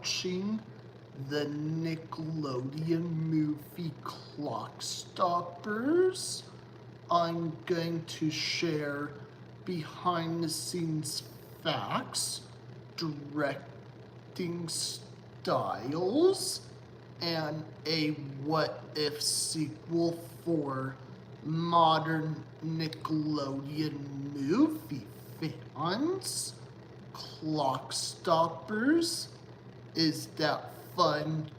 watching the Nickelodeon movie Clockstoppers. I'm going to share behind the scenes facts, directing styles, and a what if sequel for modern Nickelodeon movie fans. Clockstoppers is that fun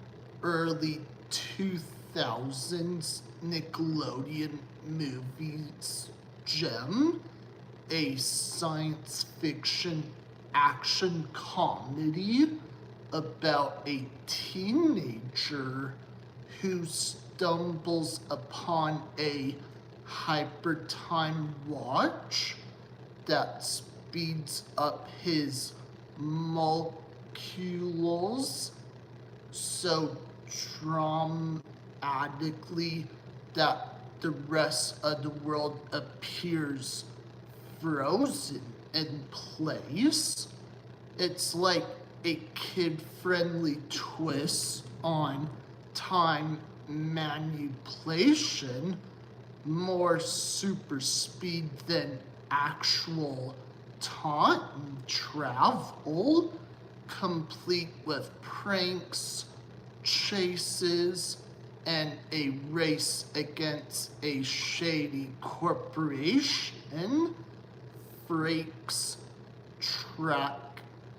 early 2000s Nickelodeon movies gem, a science fiction action comedy about a teenager who stumbles upon a hypertime watch that speeds up his molecules so dramatically that the rest of the world appears frozen in place. It's like a kid-friendly twist on time manipulation, more super speed than actual time travel, complete with pranks, chases, and a race against a shady corporation, freaks, track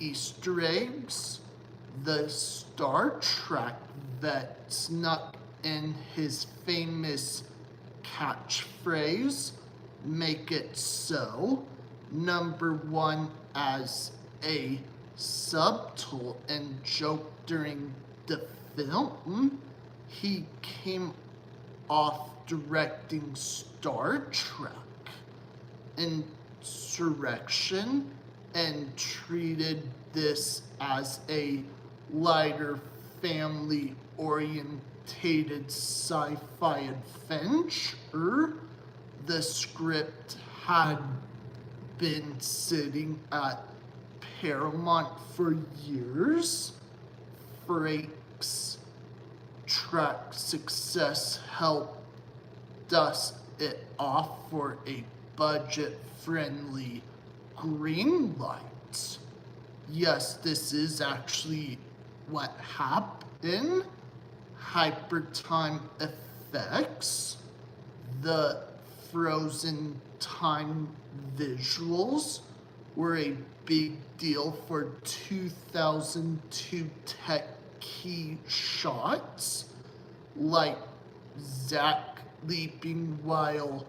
Easter eggs, the Star Trek vet snuck in his famous catchphrase, "Make it so," number one as a subtle and joke during the film. He came off directing Star Trek Insurrection and treated this as a lighter, family-orientated sci-fi adventure. The script had been sitting at Paramount for years. Frakes' track success helped dust it off for a budget-friendly green light. Yes, this is actually what happened. Hypertime effects, the frozen time visuals were a big deal for 2002 tech key shots, like Zack leaping while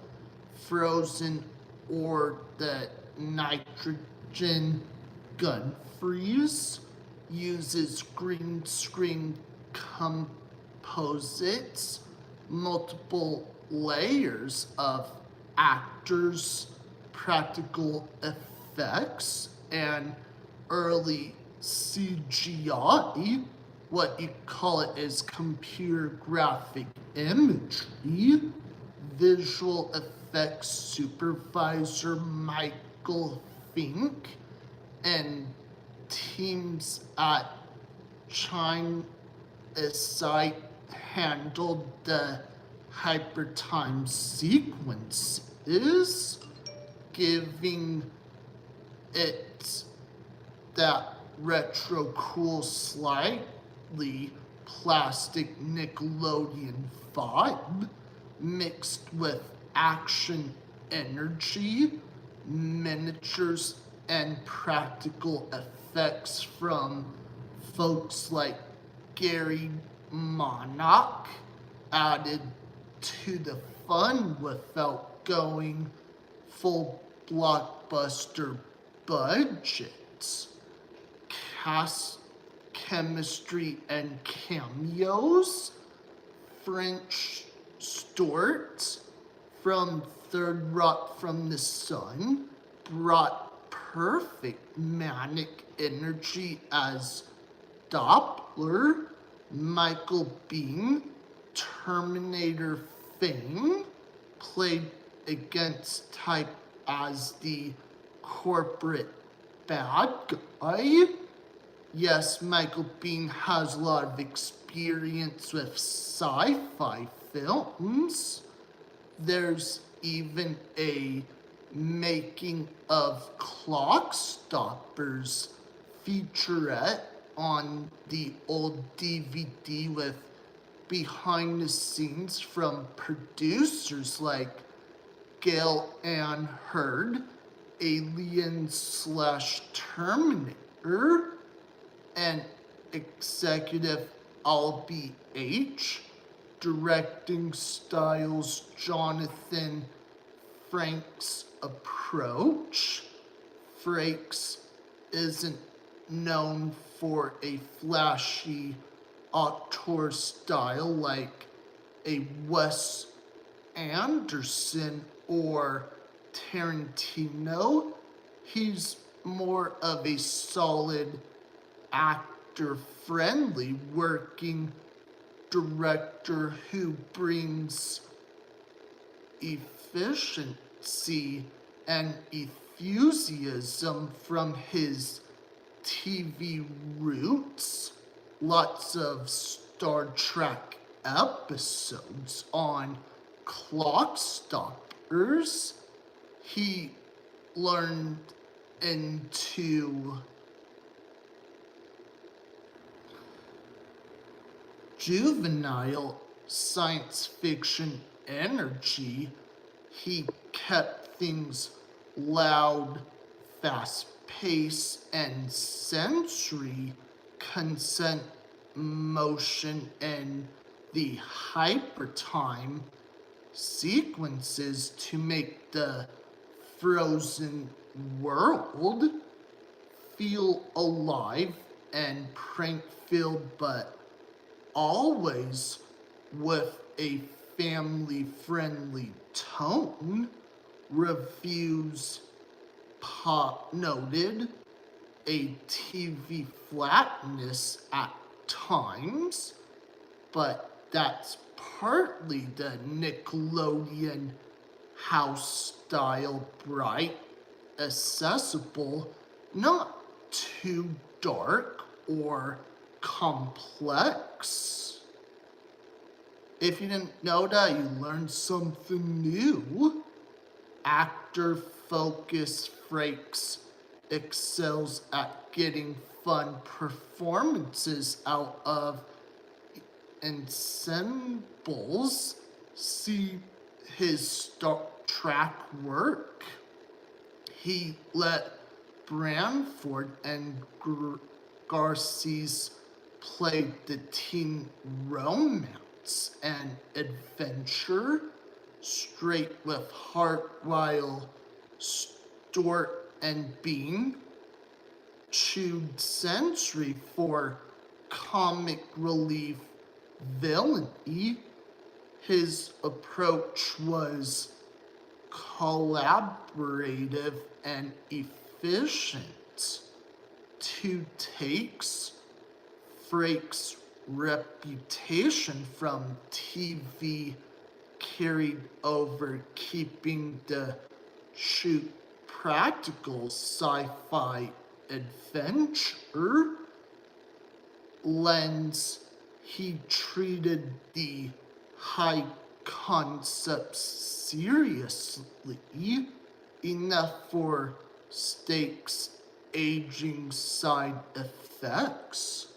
frozen or the nitrogen gun freeze uses green screen composites, multiple layers of actors, practical effects, and early CGI, what you call it is computer graphic imagery. Visual effects supervisor Michael Fink and teams at Chime Aside handled the hypertime sequences, giving it that retro cool, slightly plastic Nickelodeon vibe mixed with action energy, miniatures, and practical effects from folks like Gary Monarch added to the fun without going full blockbuster budgets. Cast chemistry and cameos. French Stewart from Third Rock from the Sun brought perfect manic energy as Doppler. Michael Biehn, Terminator fame, played against type as the corporate bad guy. Yes, Michael Biehn has a lot of experience with sci-fi films. There's even a making of Clockstoppers featurette on the old DVD with behind the scenes from producers like Gail Ann Hurd, Alien slash Terminator, and executive Albie H. Directing styles Jonathan Frakes' approach. Frakes isn't known for a flashy auteur style like a Wes Anderson or Tarantino. He's more of a solid actor-friendly working director who brings efficiency and enthusiasm from his TV roots. Lots of Star Trek episodes on Clockstoppers. He learned into juvenile science fiction energy. He kept things loud, fast-paced, and sensory consent motion and the hypertime sequences to make the frozen world feel alive and prank-filled, but always with a family-friendly tone. Reviews noted a TV flatness at times, but that's partly the Nickelodeon house style, bright, accessible, not too dark or complex. If you didn't know that, you learned something new. Actor Focus Frakes excels at getting fun performances out of ensembles. See his Star Trek work. He let Branford and Garces play the teen romance and adventure straight with heart, while Stewart and Bean chewed sensory for comic relief villainy. His approach was collaborative and efficient. 2 takes. Frakes' reputation from TV carried over, keeping the shoot practical sci-fi adventure lens. He treated the high concepts seriously enough for stakes, aging side effects,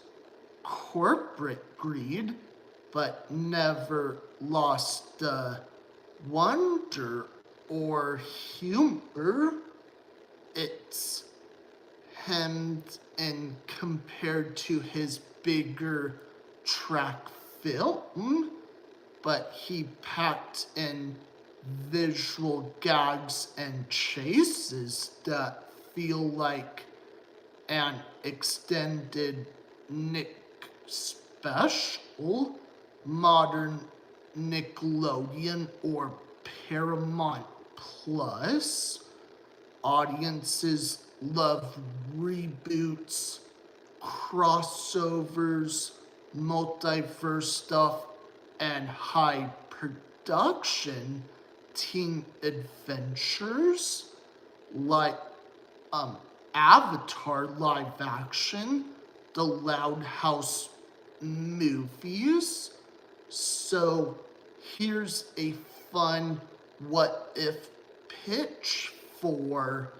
corporate greed, but never lost the wonder or humor. It's hemmed in compared to his bigger track film, but he packed in visual gags and chases that feel like an extended Nick special. Modern Nickelodeon or Paramount Plus audiences love reboots, crossovers, multiverse stuff, and high production teen adventures like Avatar live action, the Loud House movies. So here's a fun what if pitch for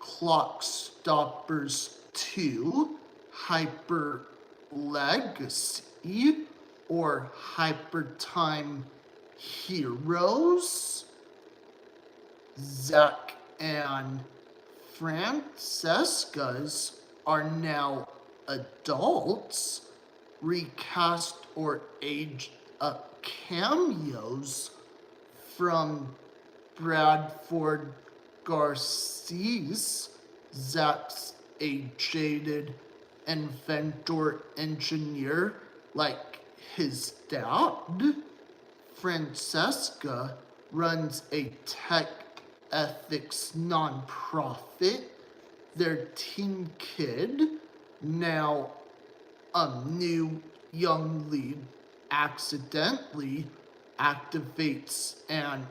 Clockstoppers 2 Hyper Legacy or Hyper Time Heroes. Zach and Francesca's are now adults, recast or aged up cameos from Bradford Garces. Zach's a jaded inventor engineer like his dad. Francesca runs a tech ethics nonprofit. Their teen kid, now a new young lead, accidentally activates an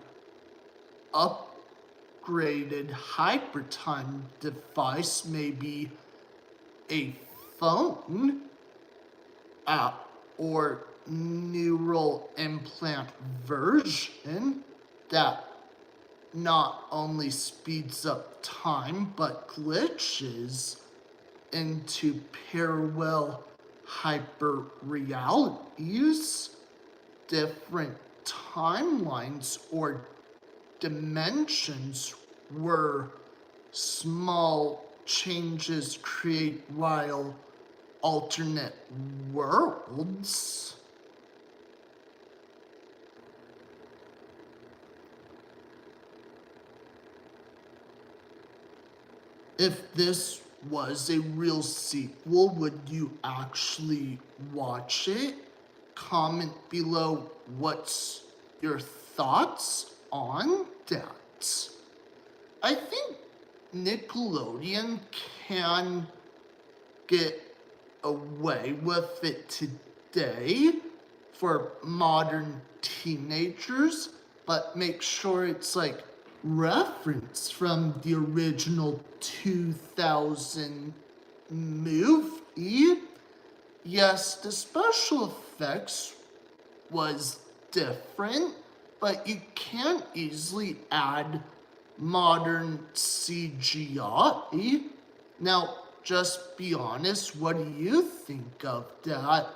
upgraded hypertime device, maybe a phone app or neural implant version that not only speeds up time but glitches into parallel hyper realities. Different timelines or dimensions where small changes create wild alternate worlds. If this was a real sequel, would you actually watch it? Comment below what's your thoughts on that. I think Nickelodeon can get away with it today for modern teenagers, but make sure it's like reference from the original 2000 movie. Yes, the special effects was different, but you can easily add modern CGI. Now, just be honest, what do you think of that?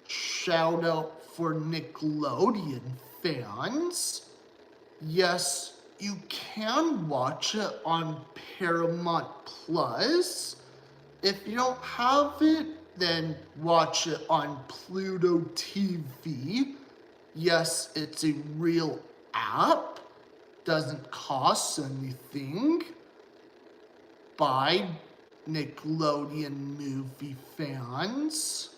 Shout out for Nickelodeon fans. Yes, you can watch it on Paramount Plus. If you don't have it, then watch it on Pluto TV. Yes, it's a real app. Doesn't cost anything. By Nickelodeon movie fans.